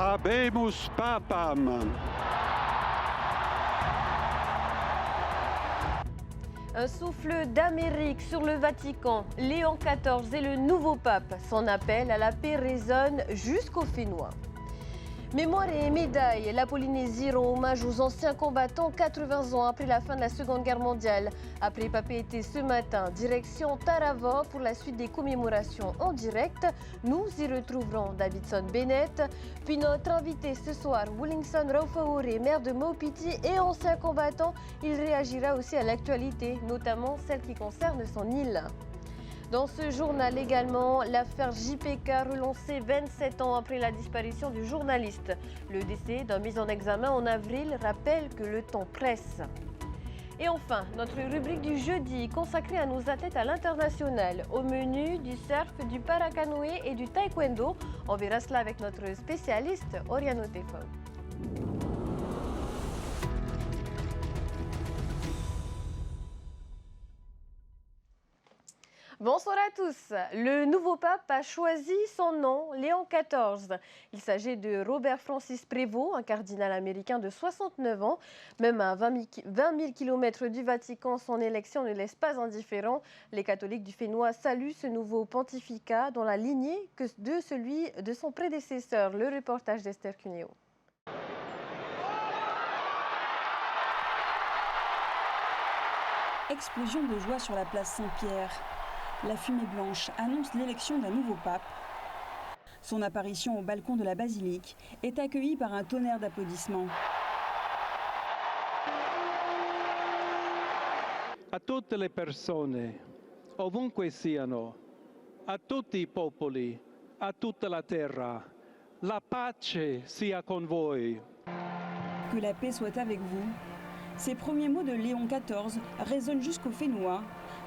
Habemus Papam. Un souffle d'Amérique sur le Vatican. Léon XIV est le nouveau pape. Son appel à la paix résonne jusqu'aux Fénois. Mémoire et médailles, la Polynésie rend hommage aux anciens combattants 80 ans après la fin de la Seconde Guerre mondiale. Après Papeete ce matin, direction Tarawa pour la suite des commémorations en direct. Nous y retrouverons Davidson Bennett, puis notre invité ce soir, Willingson Raufaore, maire de Maupiti et ancien combattant. Il réagira aussi à l'actualité, notamment celle qui concerne son île. Dans ce journal également, l'affaire JPK relancée 27 ans après la disparition du journaliste. Le décès d'un mis en examen en avril rappelle que le temps presse. Et enfin, notre rubrique du jeudi consacrée à nos athlètes à l'international. Au menu, du surf, du paracanoë et du taekwondo. On verra cela avec notre spécialiste Oriano Tefon. Bonsoir à tous. Le nouveau pape a choisi son nom, Léon XIV. Il s'agit de Robert Francis Prévost, un cardinal américain de 69 ans. Même à 20 000 km du Vatican, son élection ne laisse pas indifférent. Les catholiques du Fénois saluent ce nouveau pontificat dans la lignée de celui de son prédécesseur. Le reportage d'Esther Cuneo. Explosion de joie sur la place Saint-Pierre. La fumée blanche annonce l'élection d'un nouveau pape. Son apparition au balcon de la basilique est accueillie par un tonnerre d'applaudissements. A tutte le persone, ovunque siano, a tutti I popoli, a tutta la terra, la pace sia con voi. Que la paix soit avec vous. Ces premiers mots de Léon XIV résonnent jusqu'aux Fénois,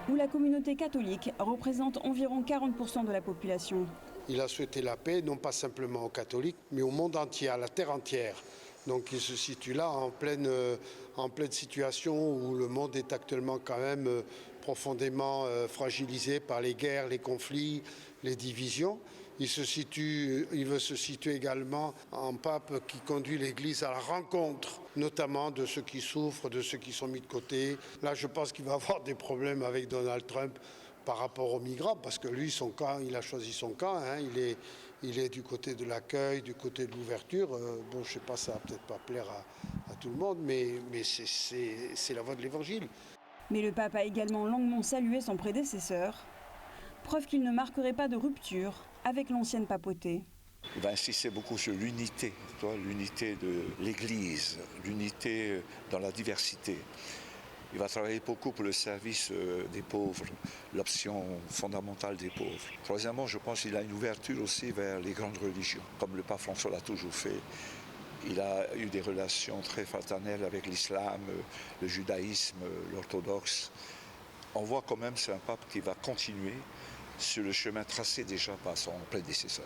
où la communauté catholique représente environ 40% de la population. Il a souhaité la paix, non pas simplement aux catholiques, mais au monde entier, à la terre entière. Donc il se situe là en pleine situation où le monde est actuellement quand même profondément fragilisé par les guerres, les conflits, les divisions. Il veut se situer également en pape qui conduit l'Église à la rencontre, notamment de ceux qui souffrent, de ceux qui sont mis de côté. Là, je pense qu'il va avoir des problèmes avec Donald Trump par rapport aux migrants, parce que lui, son camp, il a choisi son camp. Hein, il est du côté de l'accueil, du côté de l'ouverture. Bon, je ne sais pas, ça va peut-être pas plaire à tout le monde, mais c'est la voie de l'Évangile. Mais le pape a également longuement salué son prédécesseur, preuve qu'il ne marquerait pas de rupture avec l'ancienne papauté. Il va insister beaucoup sur l'unité, l'unité de l'Église, l'unité dans la diversité. Il va travailler beaucoup pour le service des pauvres, l'option fondamentale des pauvres. Troisièmement, je pense qu'il a une ouverture aussi vers les grandes religions, comme le pape François l'a toujours fait. Il a eu des relations très fraternelles avec l'islam, le judaïsme, l'orthodoxe. On voit quand même que c'est un pape qui va continuer sur le chemin tracé déjà par son prédécesseur.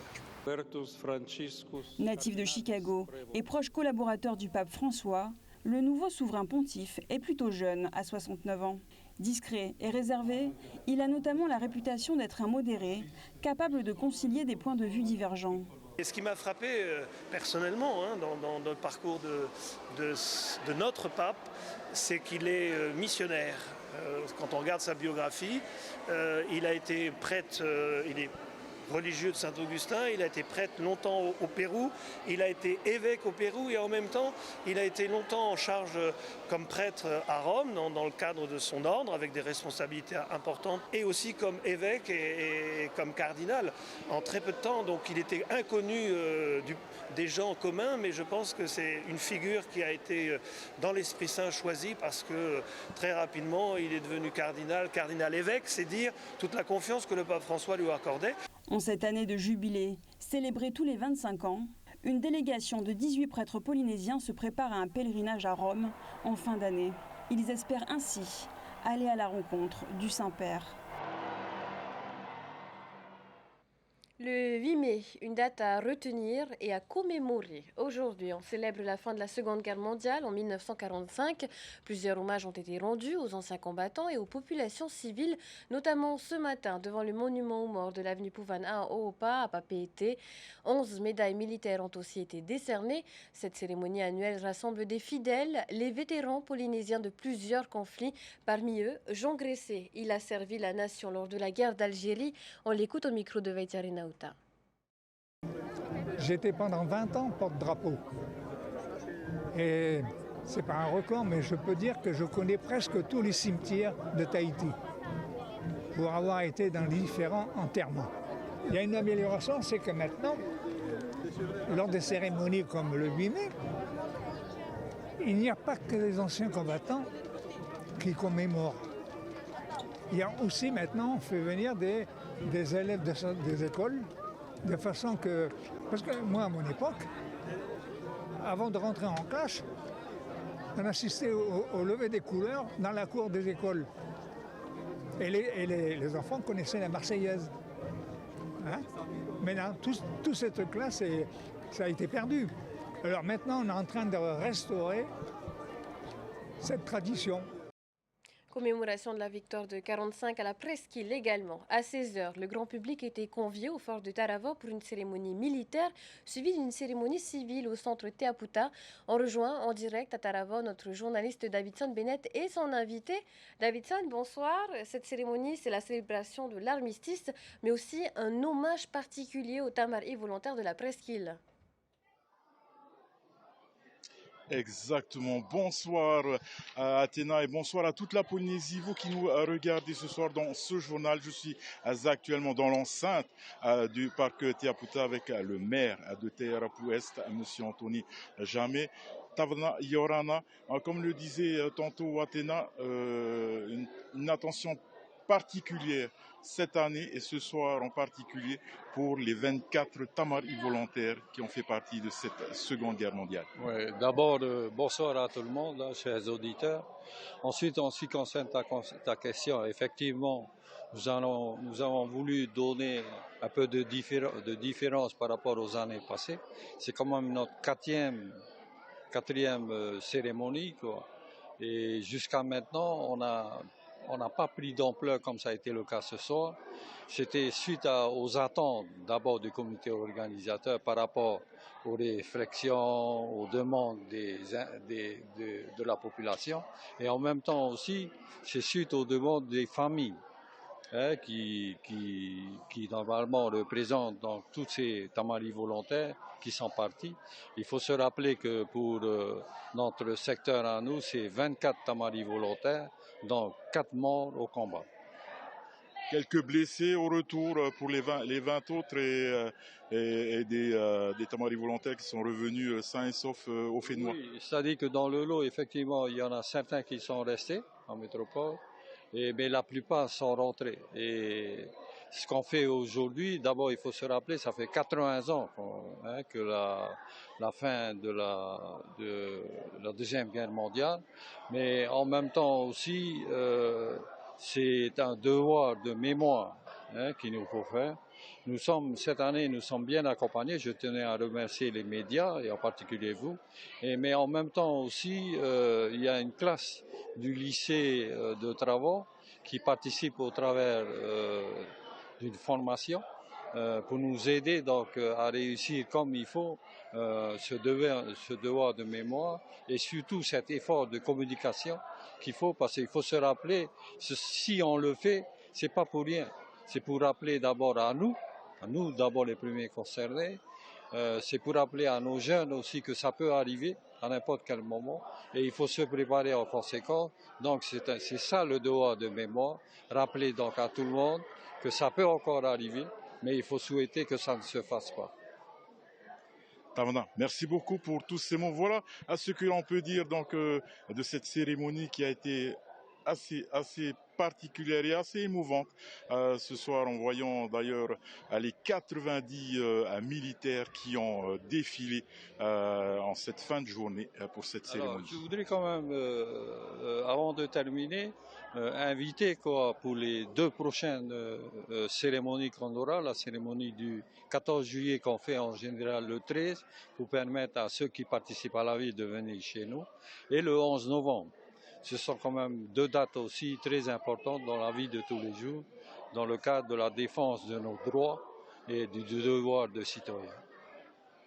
Natif de Chicago et proche collaborateur du pape François, le nouveau souverain pontife est plutôt jeune, à 69 ans. Discret et réservé, il a notamment la réputation d'être un modéré, capable de concilier des points de vue divergents. Et ce qui m'a frappé personnellement dans le parcours de notre pape, c'est qu'il est missionnaire. Quand on regarde sa biographie, il a été prêtre, il est religieux de Saint-Augustin, il a été prêtre longtemps au Pérou, il a été évêque au Pérou et en même temps il a été longtemps en charge comme prêtre à Rome dans le cadre de son ordre avec des responsabilités importantes et aussi comme évêque et comme cardinal en très peu de temps. Donc il était inconnu des gens communs, mais je pense que c'est une figure qui a été dans l'Esprit Saint choisie parce que très rapidement il est devenu cardinal évêque, c'est dire toute la confiance que le pape François lui accordait. En cette année de jubilé, célébrée tous les 25 ans, une délégation de 18 prêtres polynésiens se prépare à un pèlerinage à Rome en fin d'année. Ils espèrent ainsi aller à la rencontre du Saint-Père. Le 8 mai, une date à retenir et à commémorer. Aujourd'hui, on célèbre la fin de la Seconde Guerre mondiale en 1945. Plusieurs hommages ont été rendus aux anciens combattants et aux populations civiles, notamment ce matin devant le monument aux morts de l'avenue Pouvan à Oopa, à Papeete. 11 médailles militaires ont aussi été décernées. Cette cérémonie annuelle rassemble des fidèles, les vétérans polynésiens de plusieurs conflits. Parmi eux, Jean Gressé. Il a servi la nation lors de la guerre d'Algérie. On l'écoute au micro de Veitarina. J'étais pendant 20 ans porte-drapeau. Et c'est pas un record, mais je peux dire que je connais presque tous les cimetières de Tahiti pour avoir été dans les différents enterrements. Il y a une amélioration, c'est que maintenant, lors des cérémonies comme le 8 mai, il n'y a pas que les anciens combattants qui commémorent. Il y a aussi maintenant, on fait venir des élèves des écoles, de façon que... Parce que moi, à mon époque, avant de rentrer en classe, on assistait au lever des couleurs dans la cour des écoles. Et les enfants connaissaient la Marseillaise. Hein? Maintenant, tout ce truc-là, ça a été perdu. Alors maintenant, on est en train de restaurer cette tradition. Commémoration de la victoire de 45 à la presqu'île également. À 16h, le grand public était convié au fort de Taravao pour une cérémonie militaire suivie d'une cérémonie civile au centre Te Aputa. On rejoint en direct à Taravao notre journaliste Davidson Bennett et son invité. Davidson, bonsoir. Cette cérémonie, c'est la célébration de l'armistice, mais aussi un hommage particulier aux Tamari volontaires de la presqu'île. Exactement. Bonsoir à Athéna et bonsoir à toute la Polynésie, vous qui nous regardez ce soir dans ce journal. Je suis actuellement dans l'enceinte du parc Te Aputa avec le maire de Te Arapu-Est, M. Anthony Jamé. Tavana Yorana, comme le disait tantôt Athéna, une attention particulière cette année et ce soir en particulier pour les 24 Tamari volontaires qui ont fait partie de cette Seconde Guerre mondiale. Ouais, d'abord, bonsoir à tout le monde, chers auditeurs. Ensuite, en ce qui concerne ta question, effectivement, nous avons voulu donner un peu de différence par rapport aux années passées. C'est quand même notre quatrième cérémonie, quoi. Et jusqu'à maintenant, on n'a pas pris d'ampleur comme ça a été le cas ce soir. C'était suite aux attentes d'abord du comité organisateur par rapport aux réflexions, aux demandes de la population. Et en même temps aussi, c'est suite aux demandes des familles qui normalement représentent donc tous ces Tamari volontaires qui sont partis. Il faut se rappeler que pour notre secteur à nous, c'est 24 Tamari volontaires, donc 4 morts au combat. Quelques blessés au retour pour les 20 autres et des Tamari volontaires qui sont revenus sains et saufs au Fénois. Oui, c'est-à-dire que dans le lot, effectivement, il y en a certains qui sont restés en métropole, mais la plupart sont rentrés. Et ce qu'on fait aujourd'hui, d'abord il faut se rappeler, ça fait 80 ans que la fin de la Deuxième Guerre mondiale, mais en même temps aussi, c'est un devoir de mémoire qu'il nous faut faire. Cette année, nous sommes bien accompagnés. Je tenais à remercier les médias et en particulier vous. Mais en même temps aussi, il y a une classe du lycée de Taravao qui participe au travers d'une formation pour nous aider donc à réussir comme il faut ce devoir de mémoire et surtout cet effort de communication qu'il faut, parce qu'il faut se rappeler, si on le fait, c'est pas pour rien. C'est pour rappeler d'abord à nous d'abord les premiers concernés, c'est pour rappeler à nos jeunes aussi que ça peut arriver à n'importe quel moment et il faut se préparer en conséquence. Donc c'est ça le devoir de mémoire, rappeler donc à tout le monde que ça peut encore arriver, mais il faut souhaiter que ça ne se fasse pas. Tavana, merci beaucoup pour tous ces mots. Voilà à ce que l'on peut dire donc de cette cérémonie qui a été assez particulière et assez émouvante ce soir, en voyant d'ailleurs les 90 militaires qui ont défilé en cette fin de journée pour cette cérémonie. Je voudrais quand même, avant de terminer, inviter pour les 2 prochaines cérémonies qu'on aura, la cérémonie du 14 juillet qu'on fait en général le 13, pour permettre à ceux qui participent à la ville de venir chez nous, et le 11 novembre. Ce sont quand même 2 dates aussi très importantes dans la vie de tous les jours, dans le cadre de la défense de nos droits et du devoir de citoyen.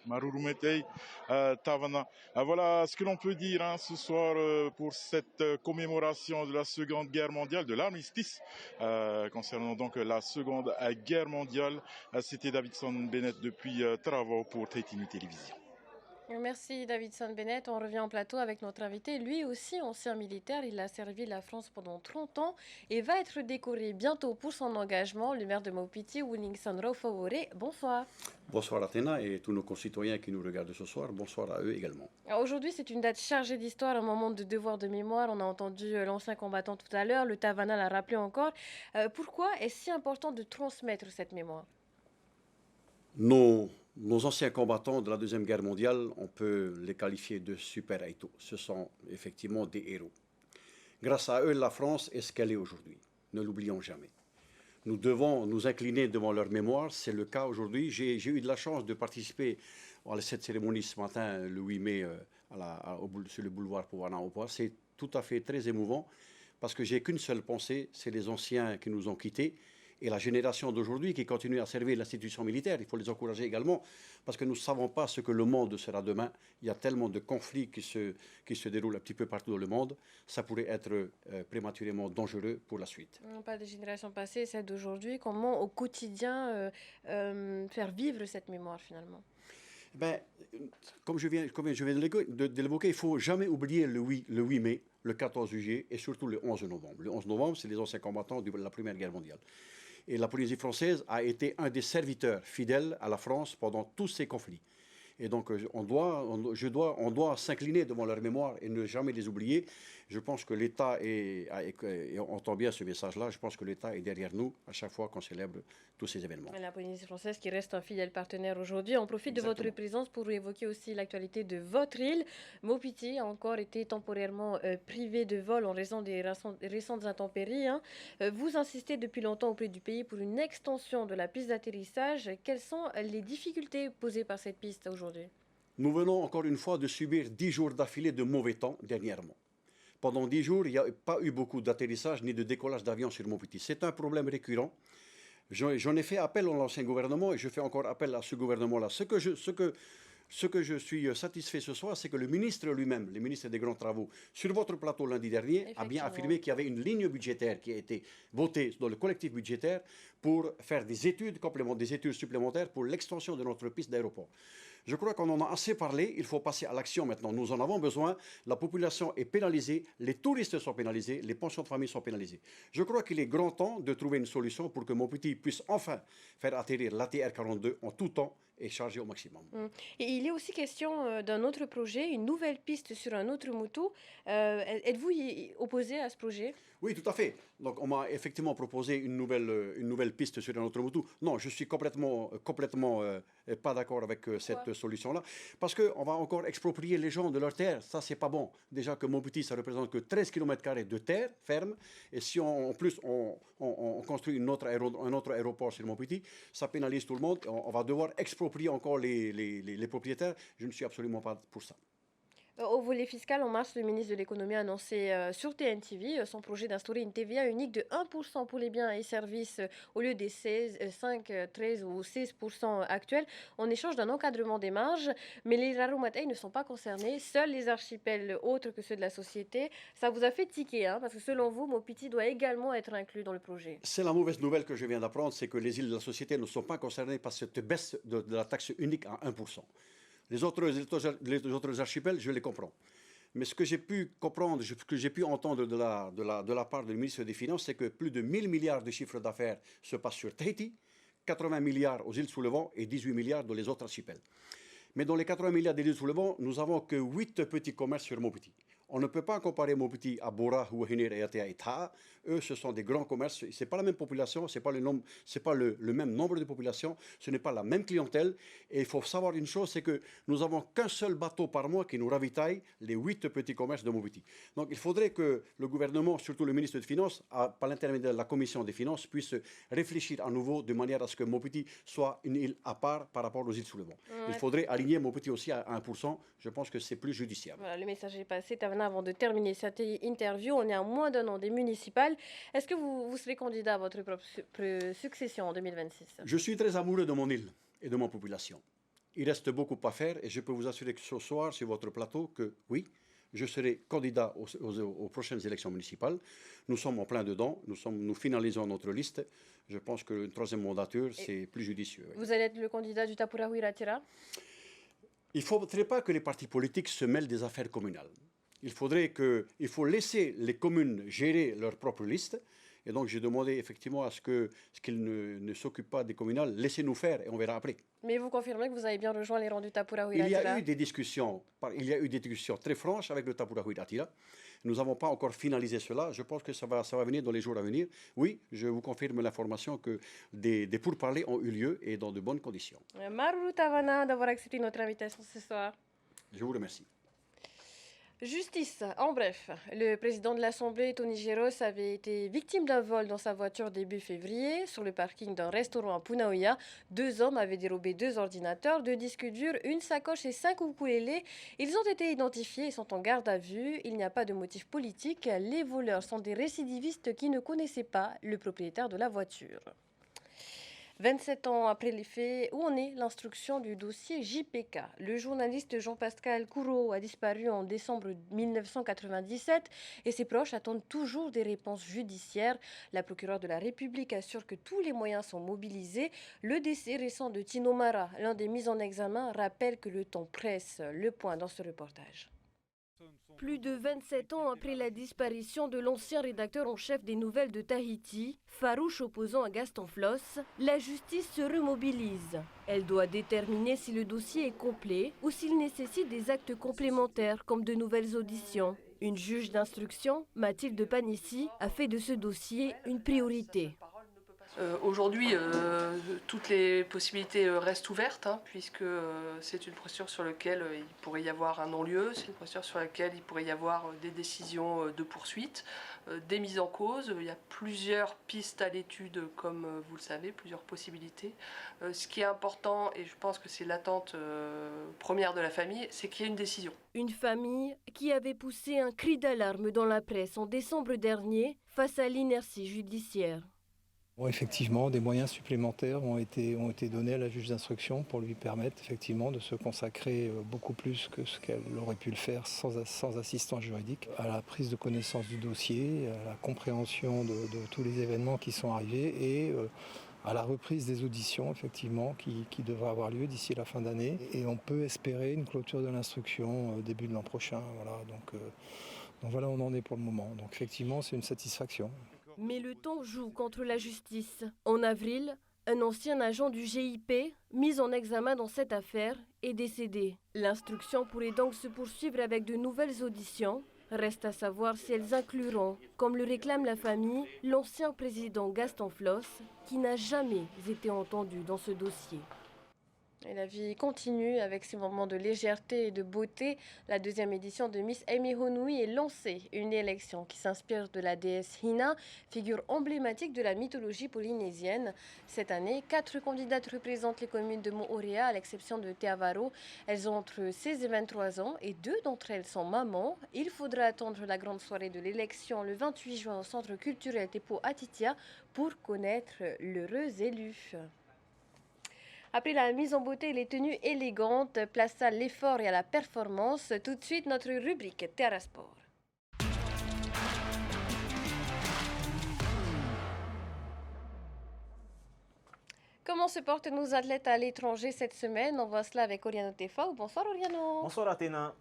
Marurumetei, Tavana. Voilà ce que l'on peut dire ce soir pour cette commémoration de la Seconde Guerre mondiale, de l'armistice concernant donc la Seconde Guerre mondiale. C'était Davidson Bennett depuis Travaux pour Tahitini Télévision. Merci Davidson Bennett. On revient en plateau avec notre invité. Lui aussi ancien militaire, il a servi la France pendant 30 ans et va être décoré bientôt pour son engagement. Le maire de Maupiti, Winningson Raufawore, bonsoir. Bonsoir Athéna et tous nos concitoyens qui nous regardent ce soir. Bonsoir à eux également. Aujourd'hui, c'est une date chargée d'histoire, un moment de devoir de mémoire. On a entendu l'ancien combattant tout à l'heure, le Tavana l'a rappelé encore. Pourquoi est-ce si important de transmettre cette mémoire ? Nos anciens combattants de la Deuxième Guerre mondiale, on peut les qualifier de super-héros. Ce sont effectivement des héros. Grâce à eux, la France est ce qu'elle est aujourd'hui. Ne l'oublions jamais. Nous devons nous incliner devant leur mémoire. C'est le cas aujourd'hui. J'ai eu de la chance de participer à cette cérémonie ce matin, le 8 mai, sur le boulevard Pouana au Poir. C'est tout à fait très émouvant parce que j'ai qu'une seule pensée, c'est les anciens qui nous ont quittés. Et la génération d'aujourd'hui qui continue à servir l'institution militaire, il faut les encourager également, parce que nous ne savons pas ce que le monde sera demain. Il y a tellement de conflits qui se déroulent un petit peu partout dans le monde. Ça pourrait être prématurément dangereux pour la suite. Pas des générations passées, celle d'aujourd'hui. Comment au quotidien faire vivre cette mémoire finalement ? Comme je viens de l'évoquer, il ne faut jamais oublier le 8 mai, le 14 juillet et surtout le 11 novembre. Le 11 novembre, c'est les anciens combattants de la Première Guerre mondiale. Et la Polynésie française a été un des serviteurs fidèles à la France pendant tous ces conflits. Et donc, on doit s'incliner devant leur mémoire et ne jamais les oublier. Je pense que l'État et on entend bien ce message-là, je pense que l'État est derrière nous à chaque fois qu'on célèbre tous ces événements. La Polynésie française qui reste un fidèle partenaire aujourd'hui. On profite Exactement. de votre présence pour évoquer aussi l'actualité de votre île. Maupiti a encore été temporairement privé de vol en raison des récentes intempéries. Vous insistez depuis longtemps auprès du pays pour une extension de la piste d'atterrissage. Quelles sont les difficultés posées par cette piste aujourd'hui ? Nous venons encore une fois de subir 10 jours d'affilée de mauvais temps dernièrement. Pendant 10 jours, il n'y a pas eu beaucoup d'atterrissage ni de décollage d'avions sur Maupiti. C'est un problème récurrent. J'en ai fait appel à l'ancien gouvernement et je fais encore appel à ce gouvernement-là. Ce que je suis satisfait ce soir, c'est que le ministre lui-même, le ministre des Grands Travaux, sur votre plateau lundi dernier, a bien affirmé qu'il y avait une ligne budgétaire qui a été votée dans le collectif budgétaire pour faire des études supplémentaires pour l'extension de notre piste d'aéroport. Je crois qu'on en a assez parlé, il faut passer à l'action maintenant. Nous en avons besoin, la population est pénalisée, les touristes sont pénalisés, les pensions de famille sont pénalisées. Je crois qu'il est grand temps de trouver une solution pour que Maupiti puisse enfin faire atterrir l'ATR 42 en tout temps et charger au maximum. Et il est aussi question d'un autre projet, une nouvelle piste sur un autre moto. Êtes-vous opposé à ce projet ? Oui, tout à fait. Donc, on m'a effectivement proposé une nouvelle piste sur un autre moto. Non, je suis complètement pas d'accord avec cette solution-là. Parce qu'on va encore exproprier les gens de leurs terres. Ça, c'est pas bon. Déjà que Maupiti, ça représente que 13 km² de terre ferme. Et si en plus on construit un autre aéroport sur Maupiti, ça pénalise tout le monde. On va devoir exproprier encore les propriétaires. Je ne suis absolument pas pour ça. Au volet fiscal, en mars, le ministre de l'économie a annoncé sur TNTV son projet d'instaurer une TVA unique de 1% pour les biens et services au lieu des 5, 13 ou 16% actuels, en échange d'un encadrement des marges. Mais les Raromatei ne sont pas concernés, seuls les archipels autres que ceux de la société. Ça vous a fait tiquer, parce que selon vous, Maupiti doit également être inclus dans le projet. C'est la mauvaise nouvelle que je viens d'apprendre, c'est que les îles de la société ne sont pas concernées par cette baisse de la taxe unique à 1%. Les autres archipels, je les comprends. Mais ce que j'ai pu comprendre, ce que j'ai pu entendre de la part du ministre des Finances, c'est que plus de 1000 milliards de chiffres d'affaires se passent sur Tahiti, 80 milliards aux îles sous le vent et 18 milliards dans les autres archipels. Mais dans les 80 milliards des îles sous le vent, nous n'avons que 8 petits commerces sur Maupiti. On ne peut pas comparer Maupiti à Bora, Huahinir et Atea et Taha. Eux, ce sont des grands commerces. Ce n'est pas la même population, ce n'est pas, le même nombre de population, ce n'est pas la même clientèle. Et il faut savoir une chose, c'est que nous n'avons qu'un seul bateau par mois qui nous ravitaille les 8 petits commerces de Mopiti. Donc il faudrait que le gouvernement, surtout le ministre des Finances, par l'intermédiaire de la Commission des Finances, puisse réfléchir à nouveau de manière à ce que Mopiti soit une île à part par rapport aux îles sous le vent. Ouais. Il faudrait aligner Mopiti aussi à 1%. Je pense que c'est plus judiciable. Voilà, le message est passé. Tavana, avant de terminer cette interview, on est à moins d'un an des municipales. Est-ce que vous serez candidat à votre propre succession en 2026? Je suis très amoureux de mon île et de ma population. Il reste beaucoup à faire et je peux vous assurer que ce soir, sur votre plateau, que oui, je serai candidat aux prochaines élections municipales. Nous sommes en plein dedans, nous finalisons notre liste. Je pense qu'une troisième mandature, c'est plus judicieux. Vous allez être le candidat du Tapurahui Ratira? Il ne faudrait pas que les partis politiques se mêlent des affaires communales. Il faut laisser les communes gérer leur propre liste. Et donc, j'ai demandé effectivement à ce qu'ils ne s'occupent pas des communales. Laissez-nous faire et on verra après. Mais vous confirmez que vous avez bien rejoint les rangs du Tapurahui Il y Ratira? a eu des discussions très franches avec le Tapurahui Ratira. Nous n'avons pas encore finalisé cela. Je pense que ça va venir dans les jours à venir. Oui, je vous confirme l'information que des pourparlers ont eu lieu et dans de bonnes conditions. Maruru Tavana d'avoir accepté notre invitation ce soir. Je vous remercie. Justice, en bref, le président de l'Assemblée, Tony Geros, avait été victime d'un vol dans sa voiture début février sur le parking d'un restaurant à Punaoya. 2 hommes avaient dérobé 2 ordinateurs, 2 disques durs, une sacoche et 5 ukulélés. Ils ont été identifiés et sont en garde à vue. Il n'y a pas de motif politique. Les voleurs sont des récidivistes qui ne connaissaient pas le propriétaire de la voiture. 27 ans après les faits, où en est l'instruction du dossier JPK? Le journaliste Jean-Pascal Couraud a disparu en décembre 1997 et ses proches attendent toujours des réponses judiciaires. La procureure de la République assure que tous les moyens sont mobilisés. Le décès récent de Tino Mara, l'un des mis en examen, rappelle que le temps presse. Le point dans ce reportage. Plus de 27 ans après la disparition de l'ancien rédacteur en chef des Nouvelles de Tahiti, farouche opposant à Gaston Floss, la justice se remobilise. Elle doit déterminer si le dossier est complet ou s'il nécessite des actes complémentaires comme de nouvelles auditions. Une juge d'instruction, Mathilde Panissi, a fait de ce dossier une priorité. Aujourd'hui, toutes les possibilités restent ouvertes, puisque c'est une procédure sur laquelle il pourrait y avoir un non-lieu, c'est une procédure sur laquelle il pourrait y avoir des décisions de poursuite, des mises en cause. Il y a plusieurs pistes à l'étude, comme vous le savez, plusieurs possibilités. Ce qui est important, et je pense que c'est l'attente première de la famille, c'est qu'il y ait une décision. Une famille qui avait poussé un cri d'alarme dans la presse en décembre dernier face à l'inertie judiciaire. Bon, effectivement, des moyens supplémentaires ont été donnés à la juge d'instruction pour lui permettre effectivement de se consacrer beaucoup plus que ce qu'elle aurait pu le faire sans assistance juridique à la prise de connaissance du dossier, à la compréhension de tous les événements qui sont arrivés et à la reprise des auditions effectivement qui devraient avoir lieu d'ici la fin d'année. Et on peut espérer une clôture de l'instruction début de l'an prochain. Voilà, donc voilà, on en est pour le moment. Donc effectivement, c'est une satisfaction. Mais le temps joue contre la justice. En avril, un ancien agent du GIP, mis en examen dans cette affaire, est décédé. L'instruction pourrait donc se poursuivre avec de nouvelles auditions. Reste à savoir si elles incluront, comme le réclame la famille, l'ancien président Gaston Floss, qui n'a jamais été entendu dans ce dossier. Et la vie continue avec ses moments de légèreté et de beauté. La 2e édition de Miss Amy Honui est lancée, une élection qui s'inspire de la déesse Hina, figure emblématique de la mythologie polynésienne. Cette année, 4 candidates représentent les communes de Moorea, à l'exception de Te Avaro. Elles ont entre 16 et 23 ans et 2 d'entre elles sont mamans. Il faudra attendre la grande soirée de l'élection le 28 juin au centre culturel Tepo Atitia pour connaître l'heureux élu. Après la mise en beauté et les tenues élégantes, place à l'effort et à la performance. Tout de suite, notre rubrique Terra Sport. Comment se portent nos athlètes à l'étranger cette semaine? On voit cela avec Oriano Tefao. Bonsoir Oriano. Bonsoir Athéna.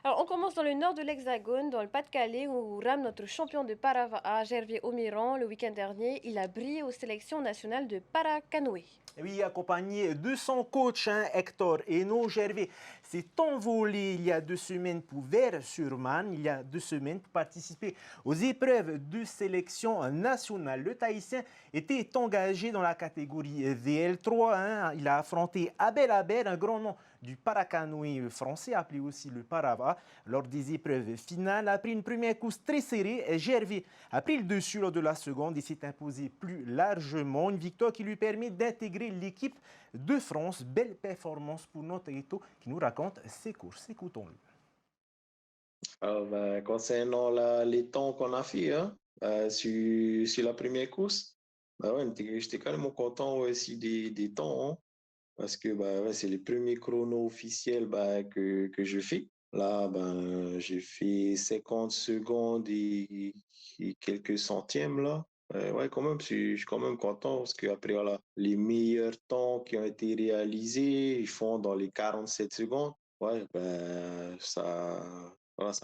Alors, on commence dans le nord de l'Hexagone, dans le Pas-de-Calais, où rame notre champion de para Gervais Omiran. Le week-end dernier, il a brillé aux sélections nationales de para-canoë. Oui, accompagné de son coach Hector Eno, Gervais s'est envolé il y a 2 semaines pour Vers-sur-Marne, il y a 2 semaines pour participer aux épreuves de sélection nationale. Le Tahitien était engagé dans la catégorie VL3. Il a affronté Abel Aber, un grand nom du paracanoë français, appelé aussi le parava. Lors des épreuves finales, après une première course très serrée, Gervais a pris le dessus lors de la seconde et s'est imposé plus largement. Une victoire qui lui permet d'intégrer l'équipe de France. Belle performance pour notre Eto qui nous raconte ses courses. Écoutons-le. Concernant les temps qu'on a fait sur la première course, j'étais carrément content aussi des temps. Parce que c'est les premiers chronos officiels que je fais. Là, j'ai fait 50 secondes et quelques centièmes. Là. Quand même, je suis quand même content parce qu'après, voilà, les meilleurs temps qui ont été réalisés, ils font dans les 47 secondes. Ça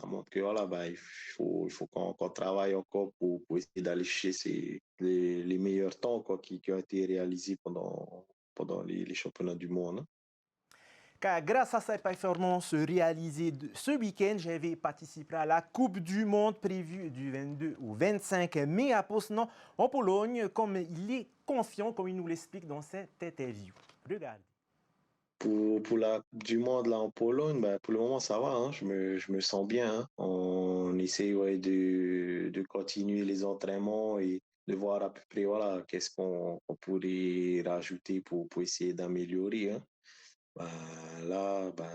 montre que voilà, il faut qu'on travaille encore pour essayer d'aller chercher les meilleurs temps qui ont été réalisés pendant les championnats du monde. Car grâce à sa performance réalisée ce week-end, Gervais participera à la Coupe du Monde prévue du 22 au 25 mai à Poznan, en Pologne, comme il est confiant, comme il nous l'explique dans cette interview. Regardez. Pour la Coupe du Monde là, en Pologne, pour le moment ça va, je me sens bien. On essaie de continuer les entraînements et de voir à peu près qu'est-ce qu'on pourrait rajouter pour essayer d'améliorer.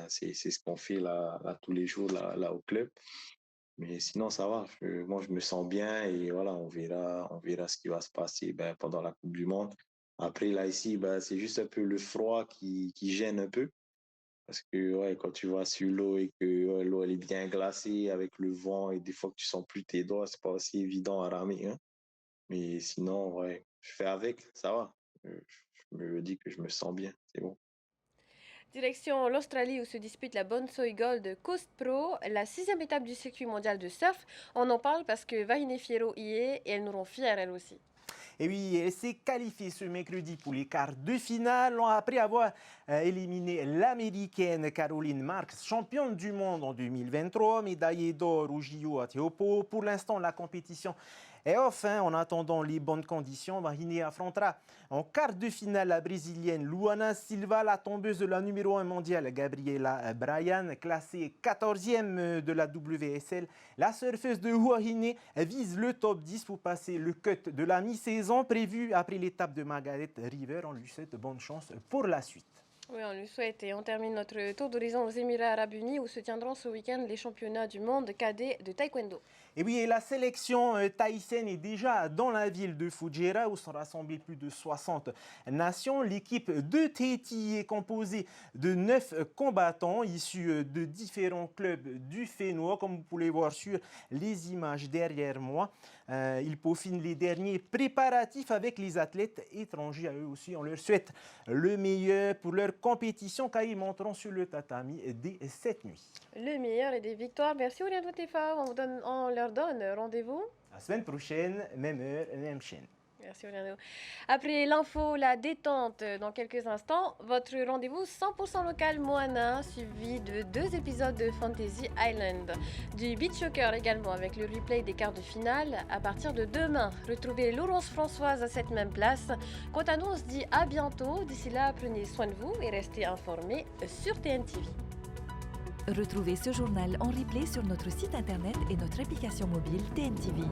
C'est ce qu'on fait là tous les jours là au club. Mais sinon ça va, moi je me sens bien et voilà, on verra ce qui va se passer pendant la Coupe du Monde. Après là ici, c'est juste un peu le froid qui gêne un peu. Parce que quand tu vas sur l'eau et que l'eau elle est bien glacée avec le vent et des fois que tu sens plus tes doigts, c'est pas aussi évident à ramer. Mais sinon, je fais avec, ça va. Je me dis que je me sens bien, c'est bon. Direction l'Australie où se dispute la Bonsoy Gold Coast Pro, la 6e étape du circuit mondial de surf. On en parle parce que Vahine Fierro y est et elle nous rend fiers elle aussi. Et oui, elle s'est qualifiée ce mercredi pour les quarts de finale après avoir éliminé l'américaine Caroline Marks, championne du monde en 2023, médaillée d'or au JO à Teopo. Pour l'instant, la compétition est off. En attendant les bonnes conditions, Vahine affrontera en quart de finale la brésilienne Luana Silva, la tombeuse de la numéro 1 mondiale Gabriela Bryan, classée 14e de la WSL. La surfeuse de Huahine vise le top 10 pour passer le cut de la mi-saison prévue après l'étape de Margaret River. On lui souhaite bonne chance pour la suite. Oui, on lui souhaite et on termine notre tour d'horizon aux Émirats Arabes Unis où se tiendront ce week-end les championnats du monde cadet de taekwondo. Et oui, et la sélection tahitienne est déjà dans la ville de Fujairah où sont rassemblées plus de 60 nations. L'équipe de Tahiti est composée de 9 combattants issus de différents clubs du Fénois, comme vous pouvez voir sur les images derrière moi. Ils peaufinent les derniers préparatifs avec les athlètes étrangers. À eux aussi, on leur souhaite le meilleur pour leur compétition car ils monteront sur le tatami dès cette nuit. Le meilleur et des victoires. Merci Oriane Tefa. On leur donne rendez-vous la semaine prochaine, même heure, même chaîne. Merci Oriane. Après l'info, la détente dans quelques instants, votre rendez-vous 100% local Moana, suivi de 2 épisodes de Fantasy Island. Du beach soccer également avec le replay des quarts de finale à partir de demain. Retrouvez Laurence Françoise à cette même place. Quant à nous, on se dit à bientôt. D'ici là, prenez soin de vous et restez informés sur TNTV. Retrouvez ce journal en replay sur notre site internet et notre application mobile TNTV.